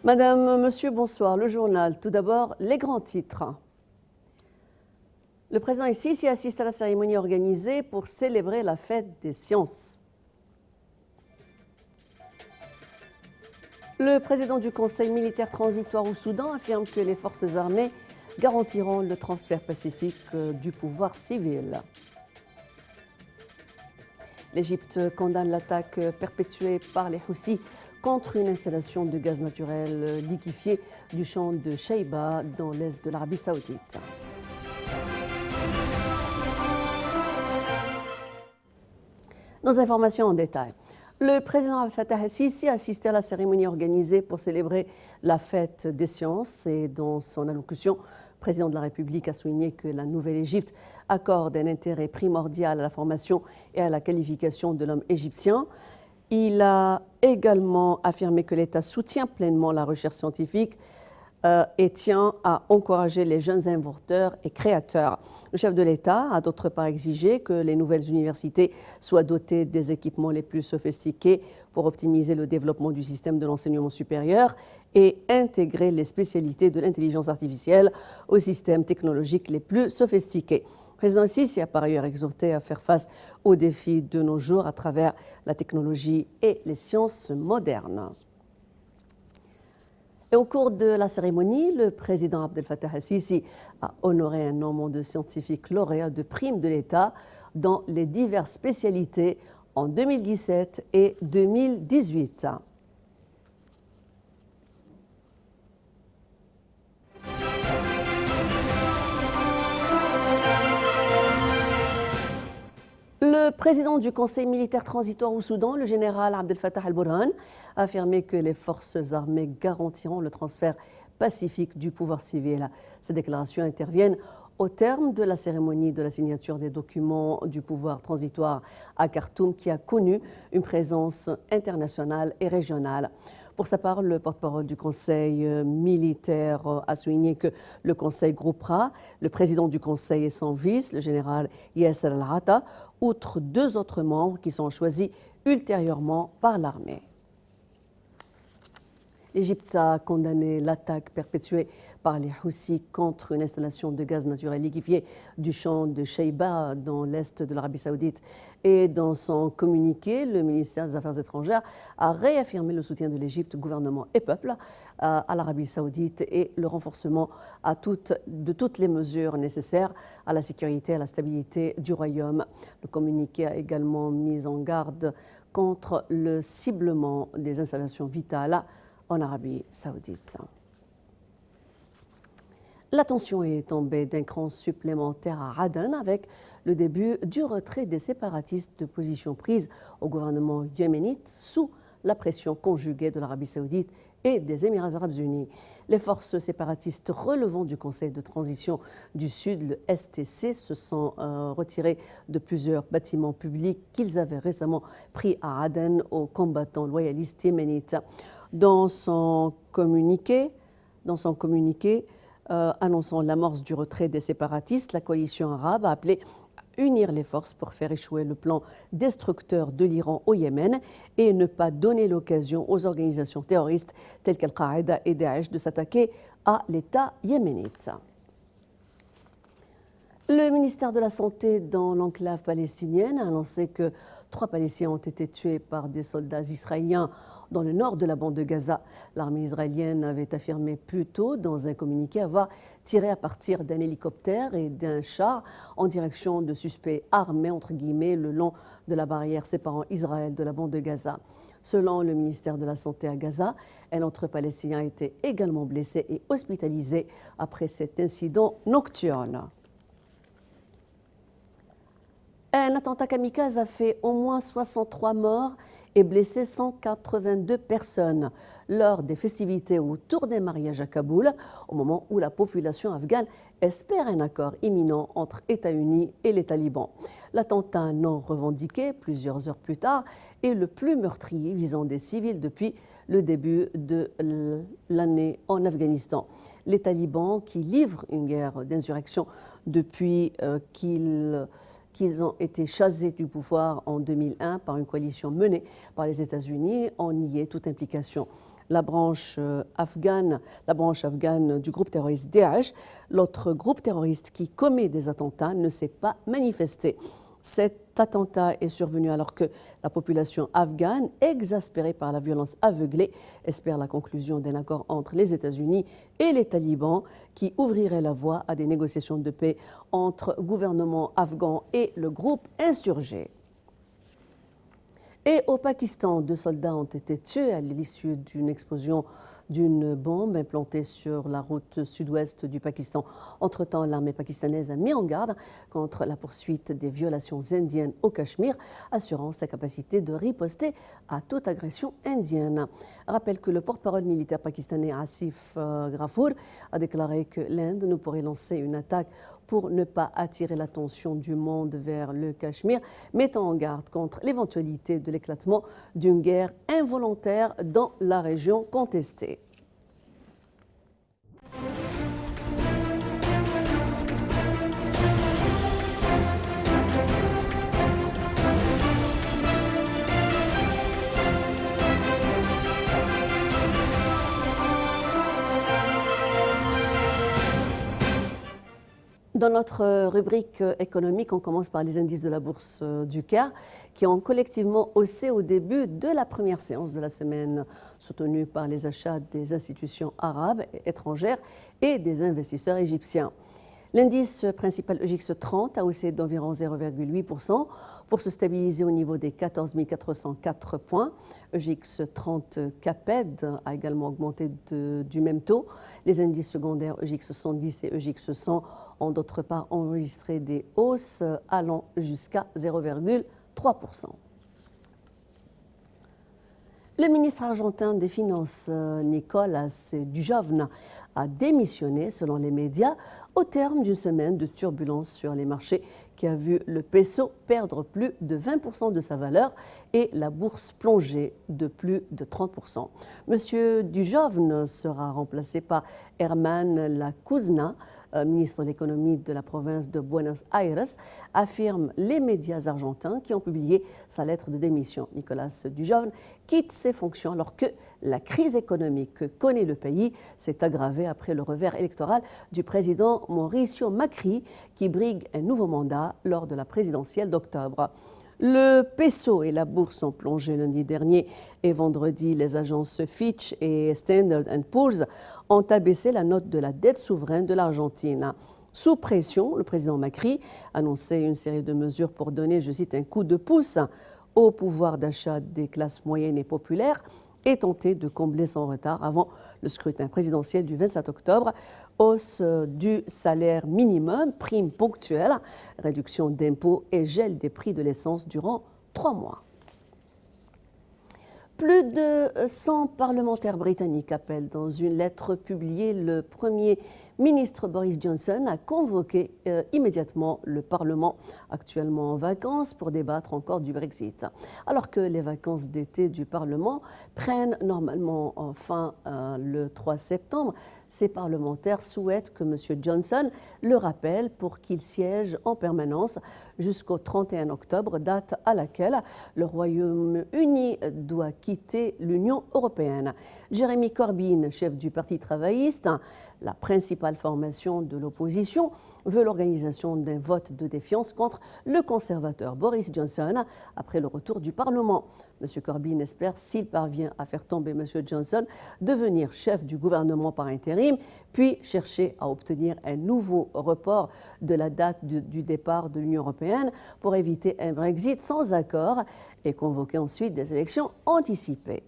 Madame, Monsieur, bonsoir. Le journal. Tout d'abord, les grands titres. Le président Al-Sisi assiste à la cérémonie organisée pour célébrer la fête des sciences. Le président du Conseil militaire transitoire au Soudan affirme que les forces armées garantiront le transfert pacifique du pouvoir civil. L'Égypte condamne l'attaque perpétuée par les Houthis contre une installation de gaz naturel liquéfié du champ de Shaiba dans l'est de l'Arabie saoudite. Nos informations en détail. Le président Abdel Fattah al-Sisi a assisté à la cérémonie organisée pour célébrer la fête des sciences et dans son allocution, le président de la République a souligné que la Nouvelle-Égypte accorde un intérêt primordial à la formation et à la qualification de l'homme égyptien. Il a également affirmé que l'État soutient pleinement la recherche scientifique et tient à encourager les jeunes inventeurs et créateurs. Le chef de l'État a d'autre part exigé que les nouvelles universités soient dotées des équipements les plus sophistiqués pour optimiser le développement du système de l'enseignement supérieur et intégrer les spécialités de l'intelligence artificielle aux systèmes technologiques les plus sophistiqués. Le président Sisi a par ailleurs exhorté à faire face aux défis de nos jours à travers la technologie et les sciences modernes. Et au cours de la cérémonie, le président Abdel Fattah al-Sisi a honoré un nombre de scientifiques lauréats de primes de l'État dans les diverses spécialités en 2017 et 2018. Le président du Conseil militaire transitoire au Soudan, le général Abdel Fattah al-Burhan, a affirmé que les forces armées garantiront le transfert pacifique du pouvoir civil. Ces déclarations interviennent au terme de la cérémonie de la signature des documents du pouvoir transitoire à Khartoum qui a connu une présence internationale et régionale. Pour sa part, le porte-parole du Conseil militaire a souligné que le Conseil groupera le président du Conseil et son vice, le général Yasser al-Atta, outre deux autres membres qui sont choisis ultérieurement par l'armée. L'Égypte a condamné l'attaque perpétuée par les Houthis contre une installation de gaz naturel liquéfié du champ de Shaiba dans l'est de l'Arabie saoudite. Et dans son communiqué, le ministère des Affaires étrangères a réaffirmé le soutien de l'Égypte, gouvernement et peuple, à l'Arabie saoudite et le renforcement de toutes les mesures nécessaires à la sécurité et à la stabilité du royaume. Le communiqué a également mis en garde contre le ciblement des installations vitales en Arabie saoudite. La tension est tombée d'un cran supplémentaire à Aden avec le début du retrait des séparatistes de position prise au gouvernement yéménite sous la pression conjuguée de l'Arabie saoudite et des Émirats arabes unis. Les forces séparatistes relevant du Conseil de transition du Sud, le STC, se sont retirées de plusieurs bâtiments publics qu'ils avaient récemment pris à Aden aux combattants loyalistes yéménites. Dans son communiqué annonçant l'amorce du retrait des séparatistes, la coalition arabe a appelé à unir les forces pour faire échouer le plan destructeur de l'Iran au Yémen et ne pas donner l'occasion aux organisations terroristes telles qu'Al-Qaïda et Daesh de s'attaquer à l'État yéménite. Le ministère de la Santé dans l'enclave palestinienne a annoncé que 3 Palestiniens ont été tués par des soldats israéliens dans le nord de la bande de Gaza. L'armée israélienne avait affirmé plus tôt dans un communiqué avoir tiré à partir d'un hélicoptère et d'un char en direction de suspects armés entre guillemets le long de la barrière séparant Israël de la bande de Gaza. Selon le ministère de la Santé à Gaza, un autre Palestinien a été également blessé et hospitalisé après cet incident nocturne. Un attentat kamikaze a fait au moins 63 morts et blessé 182 personnes lors des festivités autour des mariages à Kaboul, au moment où la population afghane espère un accord imminent entre États-Unis et les talibans. L'attentat non revendiqué, plusieurs heures plus tard, est le plus meurtrier visant des civils depuis le début de l'année en Afghanistan. Les talibans, qui livrent une guerre d'insurrection depuis qu'ils ont été chassés du pouvoir en 2001 par une coalition menée par les États-Unis, ont nié toute implication. la branche afghane du groupe terroriste Daesh. L'autre groupe terroriste qui commet des attentats ne s'est pas manifesté. Cet attentat est survenu alors que la population afghane, exaspérée par la violence aveuglée, espère la conclusion d'un accord entre les États-Unis et les talibans qui ouvrirait la voie à des négociations de paix entre gouvernement afghan et le groupe insurgé. Et au Pakistan, 2 soldats ont été tués à l'issue d'une explosion d'une bombe implantée sur la route sud-ouest du Pakistan. Entre-temps, l'armée pakistanaise a mis en garde contre la poursuite des violations indiennes au Cachemire, assurant sa capacité de riposter à toute agression indienne. Rappelle que le porte-parole militaire pakistanais Asif Ghafoor a déclaré que l'Inde ne pourrait lancer une attaque pour ne pas attirer l'attention du monde vers le Cachemire, mettant en garde contre l'éventualité de l'éclatement d'une guerre involontaire dans la région contestée. Dans notre rubrique économique, on commence par les indices de la bourse du Caire qui ont collectivement haussé au début de la première séance de la semaine, soutenus par les achats des institutions arabes et étrangères et des investisseurs égyptiens. L'indice principal EGX 30 a haussé d'environ 0,8% pour se stabiliser au niveau des 14 404 points. EGX 30 CAPED a également augmenté du même taux. Les indices secondaires EGX 110 et EGX 100 ont d'autre part enregistré des hausses allant jusqu'à 0,3%. Le ministre argentin des Finances, Nicolás Dujovne, a démissionné, selon les médias, au terme d'une semaine de turbulences sur les marchés qui a vu le peso perdre plus de 20% de sa valeur et la bourse plonger de plus de 30%. Monsieur Dujovne sera remplacé par Herman Lacuzna, ministre de l'économie de la province de Buenos Aires, affirment les médias argentins qui ont publié sa lettre de démission. Nicolás Dujovne quitte ses fonctions alors que la crise économique que connaît le pays s'est aggravée après le revers électoral du président Mauricio Macri, qui brigue un nouveau mandat lors de la présidentielle d'octobre. Le peso et la bourse ont plongé lundi dernier et vendredi, les agences Fitch et Standard & Poor's ont abaissé la note de la dette souveraine de l'Argentine. Sous pression, le président Macri annonçait une série de mesures pour donner, je cite, un coup de pouce au pouvoir d'achat des classes moyennes et populaires et tenter de combler son retard avant le scrutin présidentiel du 27 octobre. Hausse du salaire minimum, prime ponctuelle, réduction d'impôts et gel des prix de l'essence durant 3 mois. Plus de 100 parlementaires britanniques appellent dans une lettre publiée le Premier ministre Boris Johnson à convoquer immédiatement le Parlement, actuellement en vacances, pour débattre encore du Brexit. Alors que les vacances d'été du Parlement prennent normalement fin le 3 septembre, ces parlementaires souhaitent que M. Johnson le rappelle pour qu'il siège en permanence jusqu'au 31 octobre, date à laquelle le Royaume-Uni doit quitter l'Union européenne. Jeremy Corbyn, chef du Parti travailliste, la principale formation de l'opposition, veut l'organisation d'un vote de défiance contre le conservateur Boris Johnson après le retour du Parlement. M. Corbyn espère, s'il parvient à faire tomber M. Johnson, devenir chef du gouvernement par intérim, puis chercher à obtenir un nouveau report de la date du départ de l'Union européenne pour éviter un Brexit sans accord et convoquer ensuite des élections anticipées.